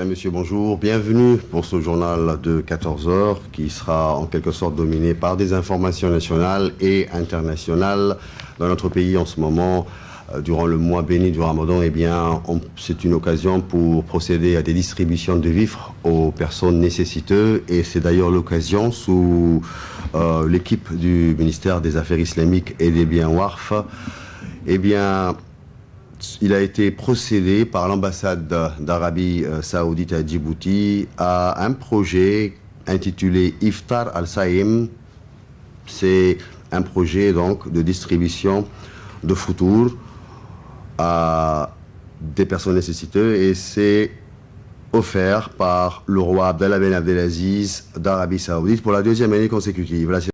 Mesdames, Messieurs, bonjour. Bienvenue pour ce journal de 14 heures qui sera en quelque sorte dominé par des informations nationales et internationales. Dans notre pays en ce moment, durant le mois béni du Ramadan, eh bien, c'est une occasion pour procéder à des distributions de vivres aux personnes nécessiteuses. Et c'est d'ailleurs l'occasion sous l'équipe du ministère des Affaires islamiques et des biens WARF, eh bien, il a été procédé par l'ambassade d'Arabie Saoudite à Djibouti à un projet intitulé Iftar al-Saïm. C'est un projet donc de distribution de foutour à des personnes nécessiteuses et c'est offert par le roi Abdallah Ben Abdelaziz d'Arabie Saoudite pour la 2e année consécutive. Là,